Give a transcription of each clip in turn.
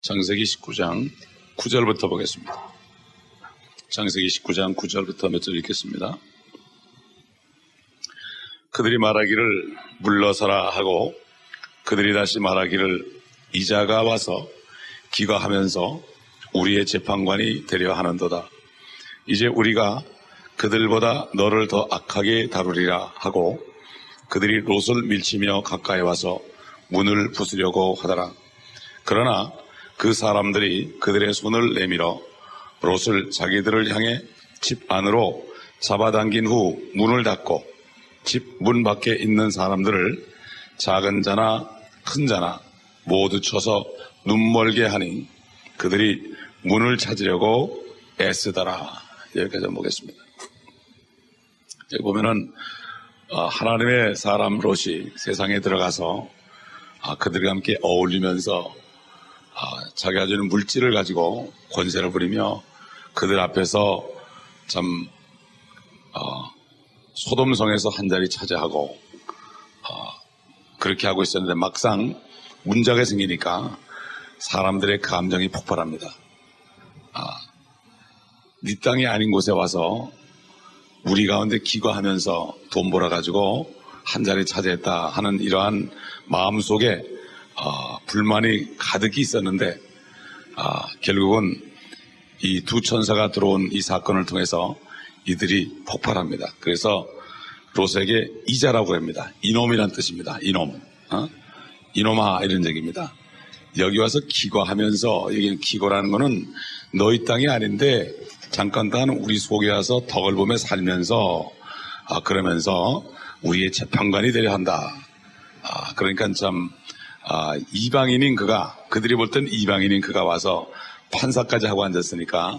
창세기 19장 9절부터 보겠습니다. 창세기 19장 9절부터 몇 절 읽겠습니다. 그들이 말하기를 물러서라 하고 그들이 다시 말하기를 이자가 와서 기거하면서 우리의 재판관이 되려 하는도다. 이제 우리가 그들보다 너를 더 악하게 다루리라 하고 그들이 롯을 밀치며 가까이 와서 문을 부수려고 하더라. 그러나 그 사람들이 그들의 손을 내밀어 롯을 자기들을 향해 집 안으로 잡아당긴 후 문을 닫고 집 문 밖에 있는 사람들을 작은 자나 큰 자나 모두 쳐서 눈멀게 하니 그들이 문을 찾으려고 애쓰더라. 여기까지 보겠습니다. 여기 보면은 하나님의 사람 롯이 세상에 들어가서 그들과 함께 어울리면서 자기가 가지는 물질을 가지고 권세를 부리며 그들 앞에서 참 소돔성에서 한 자리 차지하고 그렇게 하고 있었는데 막상 문제가 생기니까 사람들의 감정이 폭발합니다. 네 땅이 아닌 곳에 와서 우리 가운데 기거하면서 돈 벌어가지고 한 자리 차지했다 하는 이러한 마음속에 불만이 가득히 있었는데 결국은 이 두 천사가 들어온 이 사건을 통해서 이들이 폭발합니다. 그래서 롯에게 이자라고 합니다. 이놈이란 뜻입니다. 이놈, 이놈아 이런 얘기입니다. 여기 와서 기거하면서, 여기 기거라는 거는 너희 땅이 아닌데 잠깐 동안 우리 속에 와서 덕을 보며 살면서 그러면서 우리의 재판관이 되려 한다. 그러니까 참 이방인인 그가, 그들이 볼 땐 이방인인 그가 와서 판사까지 하고 앉았으니까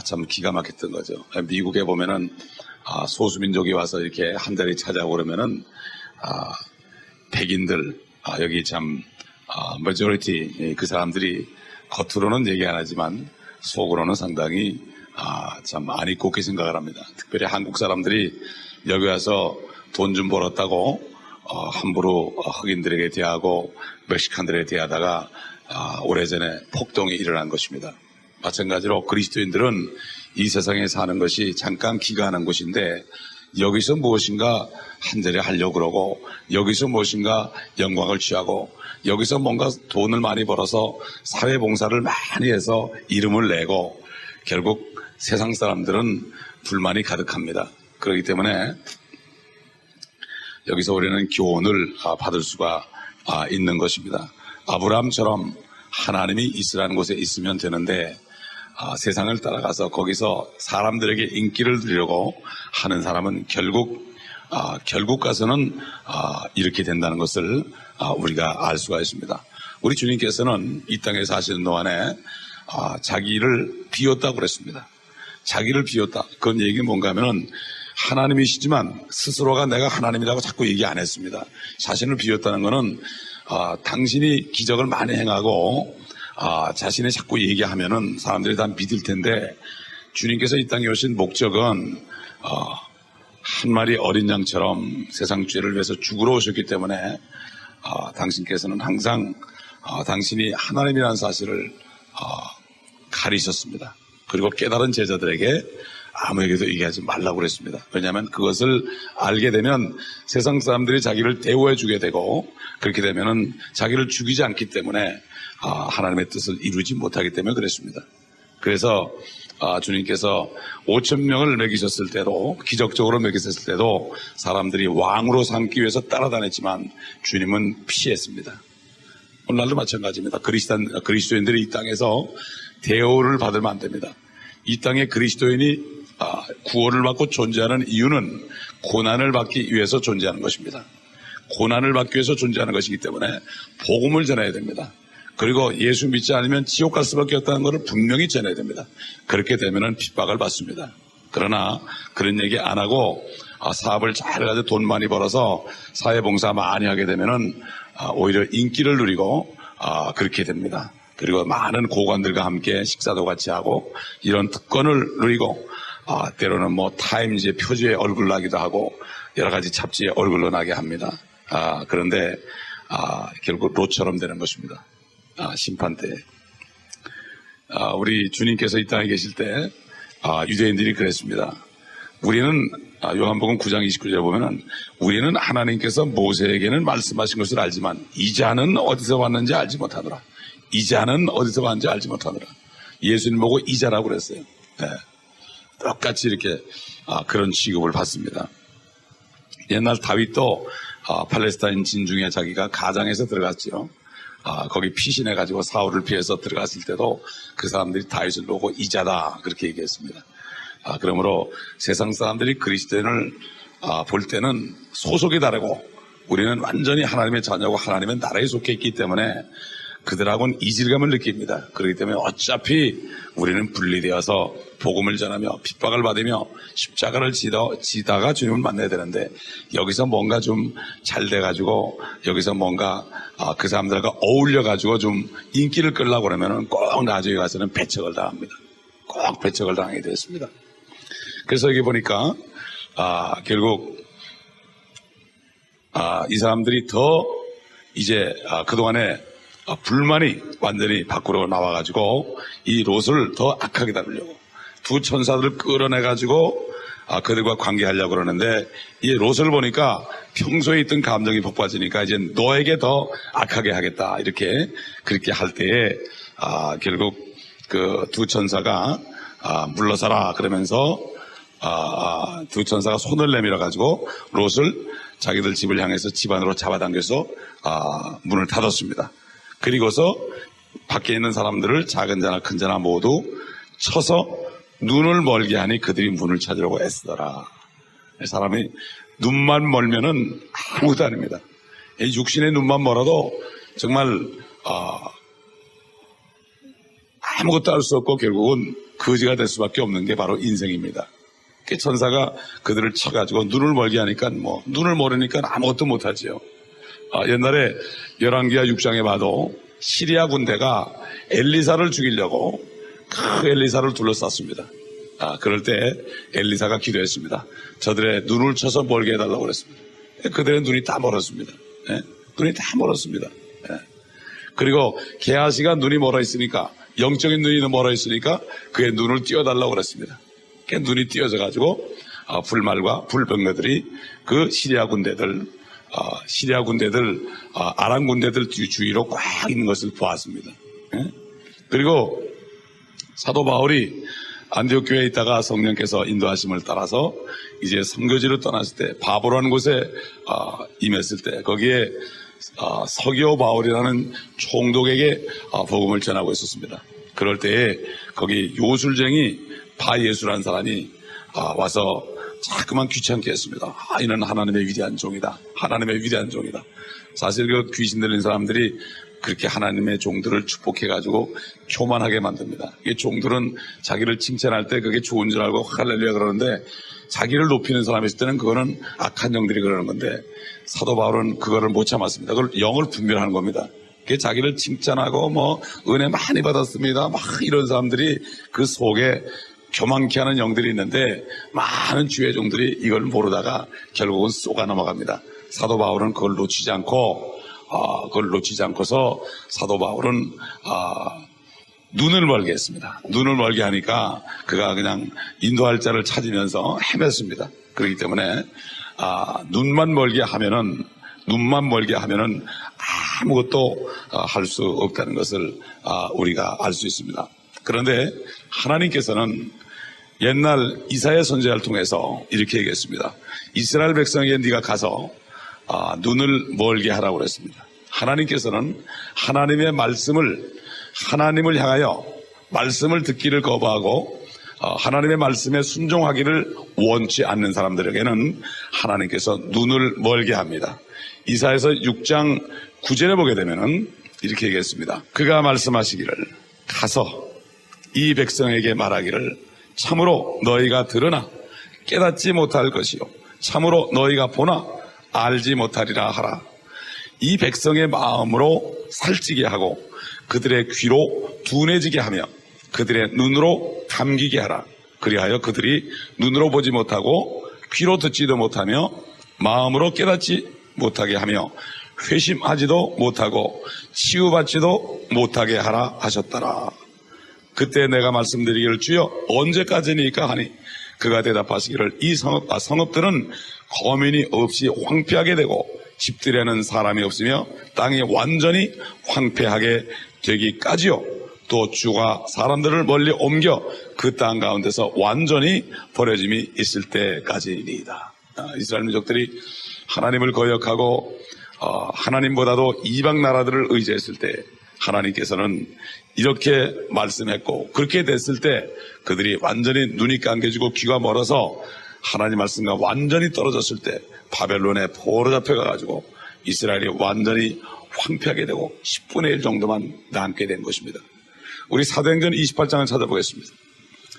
참 기가 막혔던 거죠. 미국에 보면은 소수민족이 와서 이렇게 한 자리 차지하고 그러면은 백인들 여기 참 majority 그 사람들이 겉으로는 얘기 안 하지만 속으로는 상당히 참 안 입고 있게 생각을 합니다. 특별히 한국 사람들이 여기 와서 돈 좀 벌었다고 함부로 흑인들에게 대하고 멕시칸들에게 대하다가 오래전에 폭동이 일어난 것입니다. 마찬가지로 그리스도인들은 이 세상에 사는 것이 잠깐 기가하는 곳인데 여기서 무엇인가 한 자리 하려고 그러고 여기서 무엇인가 영광을 취하고 여기서 뭔가 돈을 많이 벌어서 사회봉사를 많이 해서 이름을 내고 결국 세상 사람들은 불만이 가득합니다. 그렇기 때문에 여기서 우리는 교훈을 받을 수가 있는 것입니다. 아브라함처럼 하나님이 있으라는 곳에 있으면 되는데 세상을 따라가서 거기서 사람들에게 인기를 누리려고 하는 사람은 결국 가서는 이렇게 된다는 것을 우리가 알 수가 있습니다. 우리 주님께서는 이 땅에 사시는 동안에 자기를 비웠다고 그랬습니다. 자기를 비웠다. 그런 얘기는 뭔가 하면은 하나님이시지만 스스로가 내가 하나님이라고 자꾸 얘기 안 했습니다. 자신을 비웠다는 것은 당신이 기적을 많이 행하고 자신이 자꾸 얘기하면은 사람들이 다 믿을 텐데 주님께서 이 땅에 오신 목적은 한 마리 어린 양처럼 세상 죄를 위해서 죽으러 오셨기 때문에 당신께서는 항상 당신이 하나님이라는 사실을 가리셨습니다. 그리고 깨달은 제자들에게 아무에게도 얘기하지 말라고 그랬습니다. 왜냐하면 그것을 알게 되면 세상 사람들이 자기를 대우해 주게 되고 그렇게 되면은 자기를 죽이지 않기 때문에 하나님의 뜻을 이루지 못하기 때문에 그랬습니다. 그래서 주님께서 5,000명을 먹이셨을 때도 기적적으로 먹이셨을 때도 사람들이 왕으로 삼기 위해서 따라다녔지만 주님은 피했습니다. 오늘날도 마찬가지입니다. 그리스도인들이 이 땅에서 대우를 받으면 안 됩니다. 이 땅에 그리스도인이 구원을 받고 존재하는 이유는 고난을 받기 위해서 존재하는 것입니다. 고난을 받기 위해서 존재하는 것이기 때문에 복음을 전해야 됩니다. 그리고 예수 믿지 않으면 지옥 갈 수밖에 없다는 것을 분명히 전해야 됩니다. 그렇게 되면은 핍박을 받습니다. 그러나 그런 얘기 안 하고 사업을 잘해가지고 돈 많이 벌어서 사회봉사 많이 하게 되면은 오히려 인기를 누리고 그렇게 됩니다. 그리고 많은 고관들과 함께 식사도 같이 하고 이런 특권을 누리고 때로는 뭐 타임즈의 표지에 얼굴 나기도 하고 여러 가지 잡지에 얼굴로 나게 합니다. 그런데 결국 롯처럼 되는 것입니다. 심판 때 우리 주님께서 이 땅에 계실 때 유대인들이 그랬습니다. 우리는 요한복음 9장 29절에 보면은 우리는 하나님께서 모세에게는 말씀하신 것을 알지만 이 자는 어디서 왔는지 알지 못하더라. 이 자는 어디서 왔는지 알지 못하더라. 예수님 보고 이 자라고 그랬어요. 네. 똑같이 이렇게 그런 취급을 받습니다. 옛날 다윗도 팔레스타인 진중에 자기가 가장에서 들어갔죠. 거기 피신해가지고 사울을 피해서 들어갔을 때도 그 사람들이 다윗을 보고 이자다 그렇게 얘기했습니다. 그러므로 세상 사람들이 그리스도인을 볼 때는 소속이 다르고 우리는 완전히 하나님의 자녀고 하나님의 나라에 속해 있기 때문에 그들하고는 이질감을 느낍니다. 그렇기 때문에 어차피 우리는 분리되어서 복음을 전하며 핍박을 받으며 십자가를 지다가 주님을 만나야 되는데 여기서 뭔가 좀 잘 돼가지고 여기서 뭔가 그 사람들과 어울려가지고 좀 인기를 끌려고 그러면은 꼭 나중에 가서는 배척을 당합니다. 꼭 배척을 당하게 되었습니다. 그래서 여기 보니까 결국 이 사람들이 더 이제 그동안에 불만이 완전히 밖으로 나와가지고 이 롯을 더 악하게 다루려고 두 천사들을 끌어내가지고 그들과 관계하려고 그러는데 이 롯을 보니까 평소에 있던 감정이 폭발지니까 이제 너에게 더 악하게 하겠다 이렇게 그렇게 할 때에 결국 그 두 천사가 물러서라 그러면서 두 천사가 손을 내밀어 가지고 롯을 자기들 집을 향해서 집 안으로 잡아당겨서 문을 닫았습니다. 그리고서 밖에 있는 사람들을 작은 자나 큰 자나 모두 쳐서 눈을 멀게 하니 그들이 문을 찾으려고 애쓰더라. 사람이 눈만 멀면은 아무것도 아닙니다. 육신의 눈만 멀어도 정말 아무것도 할 수 없고 결국은 거지가 될 수밖에 없는 게 바로 인생입니다. 천사가 그들을 쳐가지고 눈을 멀게 하니까 눈을 모르니까 아무것도 못하지요. 옛날에 열왕기하 6장에 봐도 시리아 군대가 엘리사를 죽이려고 그 엘리사를 둘러쌌습니다. 그럴 때 엘리사가 기도했습니다. 저들의 눈을 쳐서 멀게 해달라고 그랬습니다. 그들의 눈이 다 멀었습니다. 눈이 다 멀었습니다. 그리고 게하시가 눈이 멀어 있으니까 영적인 눈이 멀어 있으니까 그의 눈을 띄워달라고 그랬습니다. 그 눈이 띄어져 가지고 불말과 불병거들이 그 시리아 군대들 아람 군대들 주위로 꽉 있는 것을 보았습니다. 그리고 사도 바울이 안디옥 교회에 있다가 성령께서 인도하심을 따라서 이제 선교지로 떠났을 때 바보라는 곳에 임했을 때 거기에 서기오 바울이라는 총독에게 복음을 전하고 있었습니다. 그럴 때에 거기 요술쟁이 바예수라는 사람이 와서 자꾸만 귀찮게 했습니다. 이는 하나님의 위대한 종이다. 하나님의 위대한 종이다. 사실 그 귀신 들린 사람들이 그렇게 하나님의 종들을 축복해가지고 교만하게 만듭니다. 이 종들은 자기를 칭찬할 때 그게 좋은 줄 알고 할렐루야 그러는데 자기를 높이는 사람이 있을 때는 그거는 악한 영들이 그러는 건데 사도 바울은 그거를 못 참았습니다. 그걸 영을 분별하는 겁니다. 그게 자기를 칭찬하고 은혜 많이 받았습니다. 이런 사람들이 그 속에 교만케 하는 영들이 있는데 많은 주의 종들이 이걸 모르다가 결국은 쏘가 넘어갑니다. 사도 바울은 그걸 놓치지 않고서 사도 바울은 눈을 멀게 했습니다. 눈을 멀게 하니까 그가 그냥 인도할 자를 찾으면서 헤맸습니다. 그렇기 때문에 눈만 멀게 하면은 아무것도 할 수 없다는 것을 우리가 알 수 있습니다. 그런데 하나님께서는 옛날 이사야 선지자를 통해서 이렇게 얘기했습니다. 이스라엘 백성에게 네가 가서 눈을 멀게 하라고 그랬습니다. 하나님께서는 하나님의 하나님을 향하여 말씀을 듣기를 거부하고 하나님의 말씀에 순종하기를 원치 않는 사람들에게는 하나님께서 눈을 멀게 합니다. 이사야서 6장 9절에 보게 되면은 이렇게 얘기했습니다. 그가 말씀하시기를 가서 이 백성에게 말하기를 참으로 너희가 들으나 깨닫지 못할 것이요 참으로 너희가 보나 알지 못하리라 하라. 이 백성의 마음으로 살찌게 하고 그들의 귀로 둔해지게 하며 그들의 눈으로 감기게 하라. 그리하여 그들이 눈으로 보지 못하고 귀로 듣지도 못하며 마음으로 깨닫지 못하게 하며 회심하지도 못하고 치유받지도 못하게 하라 하셨더라. 그때 내가 말씀드리기를 주여 언제까지니까 하니 그가 대답하시기를 이 성읍들은 거민이 없이 황폐하게 되고 집들에는 사람이 없으며 땅이 완전히 황폐하게 되기까지요. 또 주가 사람들을 멀리 옮겨 그 땅 가운데서 완전히 버려짐이 있을 때까지이니이다. 이스라엘 민족들이 하나님을 거역하고 하나님보다도 이방 나라들을 의지했을 때 하나님께서는 이렇게 말씀했고, 그렇게 됐을 때 그들이 완전히 눈이 감겨지고 귀가 멀어서 하나님 말씀과 완전히 떨어졌을 때 바벨론에 포로잡혀 가가지고 이스라엘이 완전히 황폐하게 되고 10분의 1 정도만 남게 된 것입니다. 우리 사도행전 28장을 찾아보겠습니다.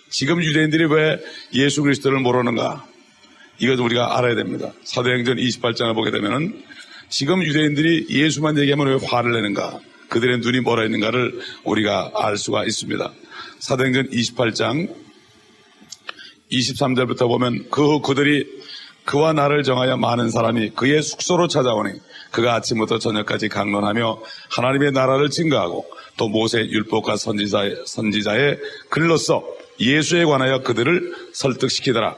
지금 유대인들이 왜 예수 그리스도를 모르는가? 이것도 우리가 알아야 됩니다. 사도행전 28장을 보게 되면은 지금 유대인들이 예수만 얘기하면 왜 화를 내는가? 그들의 눈이 멀어 있는가를 우리가 알 수가 있습니다. 사도행전 28장 23절부터 보면 그들이 그와 나를 정하여 많은 사람이 그의 숙소로 찾아오니 그가 아침부터 저녁까지 강론하며 하나님의 나라를 증거하고 또 모세 율법과 선지자의 글로써 예수에 관하여 그들을 설득시키더라.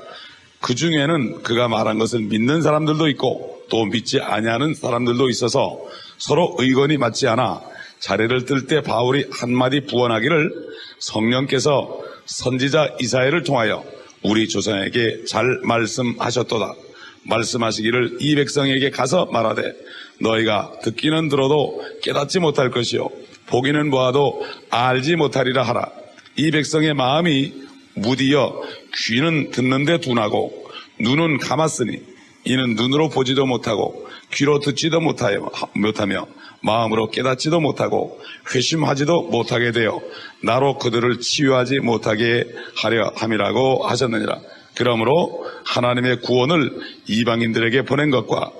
그 중에는 그가 말한 것을 믿는 사람들도 있고 또 믿지 아니하는 사람들도 있어서 서로 의견이 맞지 않아 자리를 뜰 때 바울이 한마디 부언하기를 성령께서 선지자 이사야를 통하여 우리 조상에게 잘 말씀하셨도다. 말씀하시기를 이 백성에게 가서 말하되 너희가 듣기는 들어도 깨닫지 못할 것이요 보기는 보아도 알지 못하리라 하라. 이 백성의 마음이 무디어 귀는 듣는데 둔하고 눈은 감았으니 이는 눈으로 보지도 못하고 귀로 듣지도 못하며 마음으로 깨닫지도 못하고 회심하지도 못하게 되어 나로 그들을 치유하지 못하게 하려 함이라고 하셨느니라. 그러므로 하나님의 구원을 이방인들에게 보낸 것과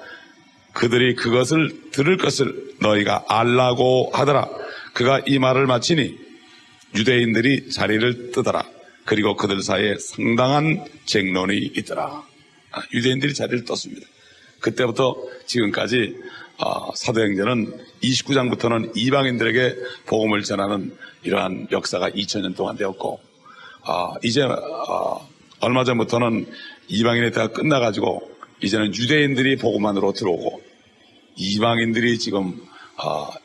그들이 그것을 들을 것을 너희가 알라고 하더라. 그가 이 말을 마치니 유대인들이 자리를 뜨더라. 그리고 그들 사이에 상당한 쟁론이 있더라. 유대인들이 자리를 떴습니다. 그때부터 지금까지 사도행전은 29장부터는 이방인들에게 복음을 전하는 이러한 역사가 2000년 동안 되었고, 이제 얼마 전부터는 이방인의 때가 끝나가지고 이제는 유대인들이 복음 안으로 들어오고 이방인들이 지금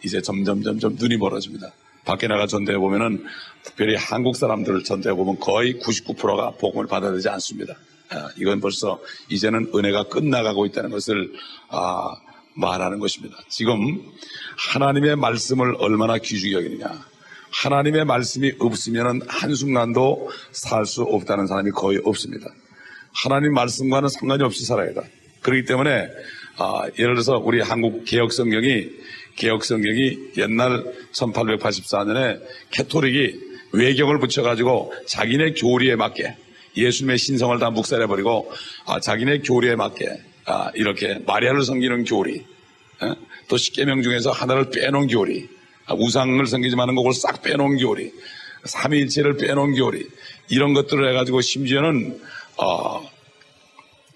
이제 점점 눈이 멀어집니다. 밖에 나가 전도해 보면은 특별히 한국 사람들을 전도해 보면 거의 99%가 복음을 받아들이지 않습니다. 이건 벌써 이제는 은혜가 끝나가고 있다는 것을 말하는 것입니다. 지금 하나님의 말씀을 얼마나 귀중히 여기느냐. 하나님의 말씀이 없으면 한순간도 살 수 없다는 사람이 거의 없습니다. 하나님 말씀과는 상관이 없이 살아야 돼. 그렇기 때문에 예를 들어서 우리 한국 개혁성경이 옛날 1884년에 캐토릭이 외경을 붙여가지고 자기네 교리에 맞게 예수님의 신성을 다 묵살해버리고 자기네 교리에 맞게 이렇게 마리아를 섬기는 교리, 또 십계명 중에서 하나를 빼놓은 교리, 우상을 섬기지 마는 것을 싹 빼놓은 교리, 삼위일체를 빼놓은 교리, 이런 것들을 해가지고 심지어는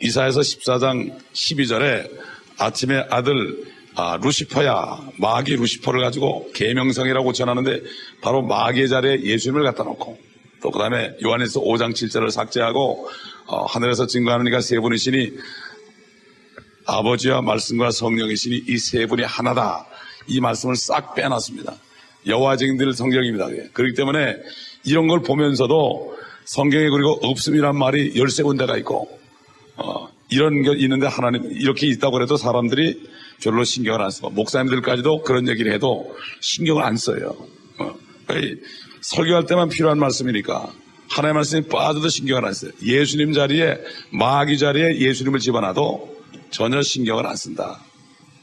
이사야서 14장 12절에 아침에 아들 루시퍼야, 마귀 루시퍼를 가지고 계명성이라고 전하는데 바로 마귀의 자리에 예수님을 갖다 놓고, 또 그 다음에 요한일서 5장 7절을 삭제하고 하늘에서 증거하는 이가 세 분이시니 아버지와 말씀과 성령이시니 이 세 분이 하나다. 이 말씀을 싹 빼놨습니다. 여호와 증인들 성경입니다. 그렇기 때문에 이런 걸 보면서도 성경에 그리고 없음이란 말이 13군데가 있고 이런 게 있는데 하나님 이렇게 있다고 해도 사람들이 별로 신경을 안 쓰고, 목사님들까지도 그런 얘기를 해도 신경을 안 써요. 설교할 때만 필요한 말씀이니까 하나님의 말씀이 빠져도 신경을 안 써요. 예수님 자리에, 마귀 자리에 예수님을 집어넣어도 전혀 신경을 안 쓴다.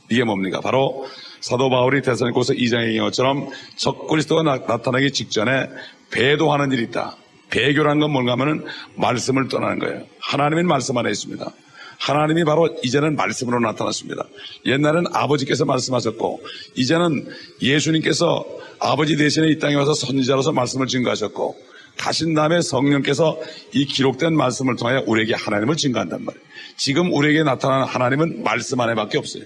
이게 뭡니까? 바로 사도 바울이 데살로니가서 2장에 얘기한 것처럼 적 그리스도가 나타나기 직전에 배도하는 일이 있다. 배교라는 건 뭔가 하면은 말씀을 떠나는 거예요. 하나님은 말씀 안에 있습니다. 하나님이 바로 이제는 말씀으로 나타났습니다. 옛날에는 아버지께서 말씀하셨고, 이제는 예수님께서 아버지 대신에 이 땅에 와서 선지자로서 말씀을 증거하셨고, 가신 다음에 성령께서 이 기록된 말씀을 통하여 우리에게 하나님을 증거한단 말이에요. 지금 우리에게 나타나는 하나님은 말씀 안에밖에 없어요.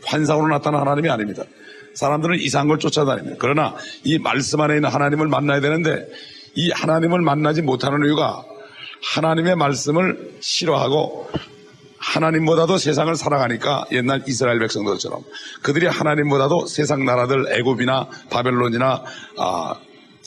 환상으로 나타나는 하나님이 아닙니다. 사람들은 이상한 걸 쫓아다닙니다. 그러나 이 말씀 안에 있는 하나님을 만나야 되는데, 이 하나님을 만나지 못하는 이유가 하나님의 말씀을 싫어하고 하나님보다도 세상을 사랑하니까 옛날 이스라엘 백성들처럼 그들이 하나님보다도 세상 나라들 애굽이나 바벨론이나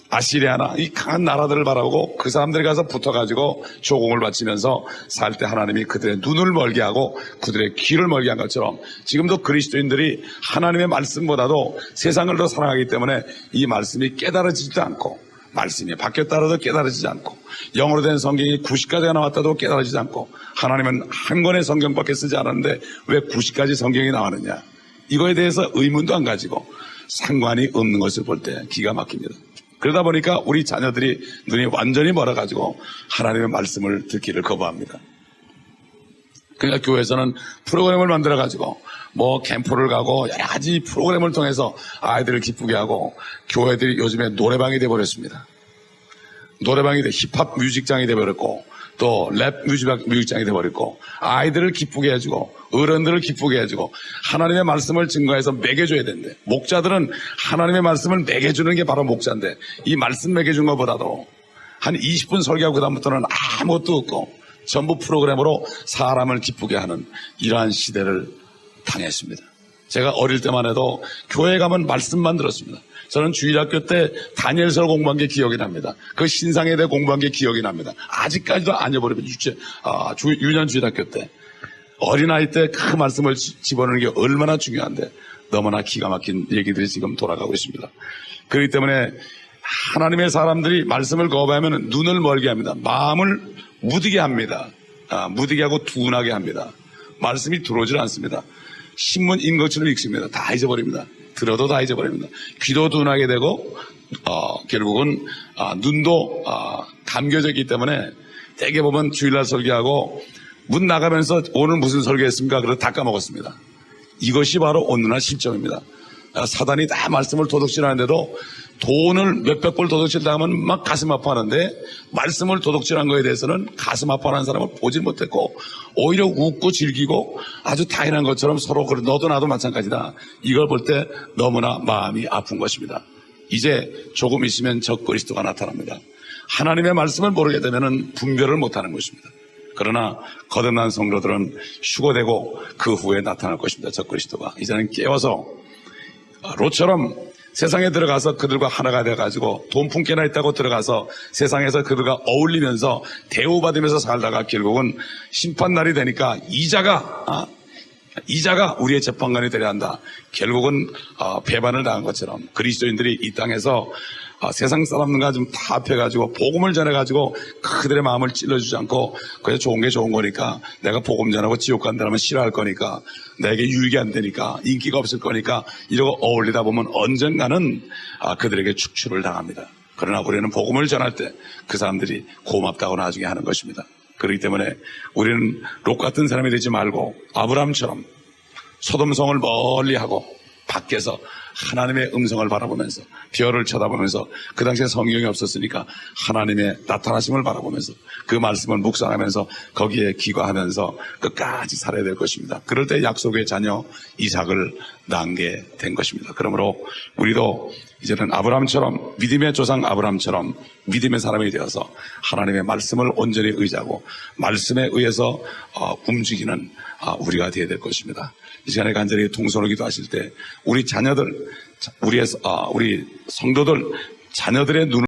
아시리아나 이 강한 나라들을 바라보고 그 사람들이 가서 붙어가지고 조공을 바치면서 살 때 하나님이 그들의 눈을 멀게 하고 그들의 귀를 멀게 한 것처럼 지금도 그리스도인들이 하나님의 말씀보다도 세상을 더 사랑하기 때문에 이 말씀이 깨달아지지도 않고 말씀이 바뀌었다라도 깨달아지지 않고 영어로 된 성경이 90가지가 나왔다도 깨달아지지 않고 하나님은 한 권의 성경밖에 쓰지 않았는데 왜 90가지 성경이 나왔느냐, 이거에 대해서 의문도 안 가지고 상관이 없는 것을 볼 때 기가 막힙니다. 그러다 보니까 우리 자녀들이 눈이 완전히 멀어가지고 하나님의 말씀을 듣기를 거부합니다. 그러니까 교회에서는 프로그램을 만들어가지고 뭐 캠프를 가고 여러 가지 프로그램을 통해서 아이들을 기쁘게 하고 교회들이 요즘에 노래방이 돼버렸습니다. 노래방이 힙합 뮤직장이 돼버렸고 또 랩 뮤직장이 돼버렸고 아이들을 기쁘게 해주고 어른들을 기쁘게 해주고 하나님의 말씀을 증거해서 먹여줘야 되는데 목자들은 하나님의 말씀을 먹여주는 게 바로 목자인데 이 말씀 먹여준 것보다도 한 20분 설교하고 그다음부터는 아무것도 없고 전부 프로그램으로 사람을 기쁘게 하는 이러한 시대를 당했습니다. 제가 어릴 때만 해도 교회에 가면 말씀만 들었습니다. 저는 주일학교 때 다니엘서 공부한 게 기억이 납니다. 그 신상에 대해 공부한 게 기억이 납니다. 아직까지도 안 잊어버리면 유년 주일학교 때 어린아이 때 그 말씀을 집어넣는 게 얼마나 중요한데 너무나 기가 막힌 얘기들이 지금 돌아가고 있습니다. 그렇기 때문에 하나님의 사람들이 말씀을 거부하면 눈을 멀게 합니다. 마음을 무디게 합니다. 무디게 하고 둔하게 합니다. 말씀이 들어오질 않습니다. 신문 인것처럼 읽습니다. 다 잊어버립니다. 들어도 다 잊어버립니다. 귀도 둔하게 되고 결국은 눈도 감겨져 있기 때문에 대개 보면 주일날 설교하고 문 나가면서 오늘 무슨 설교했습니까? 그래서 다 까먹었습니다. 이것이 바로 온누나 실정입니다. 사단이 다 말씀을 도둑질하는데도 돈을 몇백 불 도둑질 당하면 막 가슴 아파하는데 말씀을 도둑질한 거에 대해서는 가슴 아파하는 사람을 보질 못했고 오히려 웃고 즐기고 아주 당연한 것처럼 서로 그래 너도 나도 마찬가지다. 이걸 볼 때 너무나 마음이 아픈 것입니다. 이제 조금 있으면 적 그리스도가 나타납니다. 하나님의 말씀을 모르게 되면 분별을 못하는 것입니다. 그러나 거듭난 성도들은 휴거되고 그 후에 나타날 것입니다. 적 그리스도가 이제는 깨워서 롯처럼 세상에 들어가서 그들과 하나가 돼가지고 돈 품게나 있다고 들어가서 세상에서 그들과 어울리면서 대우받으면서 살다가 결국은 심판날이 되니까 이자가 우리의 재판관이 되려 한다. 결국은 배반을 당한 것처럼 그리스도인들이 이 땅에서 세상 사람들과 좀 타협해가지고 복음을 전해가지고 그들의 마음을 찔러주지 않고 그냥 좋은 게 좋은 거니까 내가 복음 전하고 지옥 간다면 싫어할 거니까 내게 유익이 안 되니까 인기가 없을 거니까 이러고 어울리다 보면 언젠가는 그들에게 축출을 당합니다. 그러나 우리는 복음을 전할 때 그 사람들이 고맙다고 나중에 하는 것입니다. 그렇기 때문에 우리는 롯 같은 사람이 되지 말고 아브라함처럼 소돔성을 멀리하고 밖에서 하나님의 음성을 바라보면서 별을 쳐다보면서 그 당시에 성경이 없었으니까 하나님의 나타나심을 바라보면서 그 말씀을 묵상하면서 거기에 기거하면서 끝까지 살아야 될 것입니다. 그럴 때 약속의 자녀 이삭을 낳게 된 것입니다. 그러므로 우리도 이제는 아브라함처럼 믿음의 조상 아브라함처럼 믿음의 사람이 되어서 하나님의 말씀을 온전히 의지하고 말씀에 의해서 움직이는 우리가 되어야 될 것입니다. 이 시간에 간절히 통성으로 기도하실 때 우리 자녀들, 우리 성도들, 자녀들의 눈을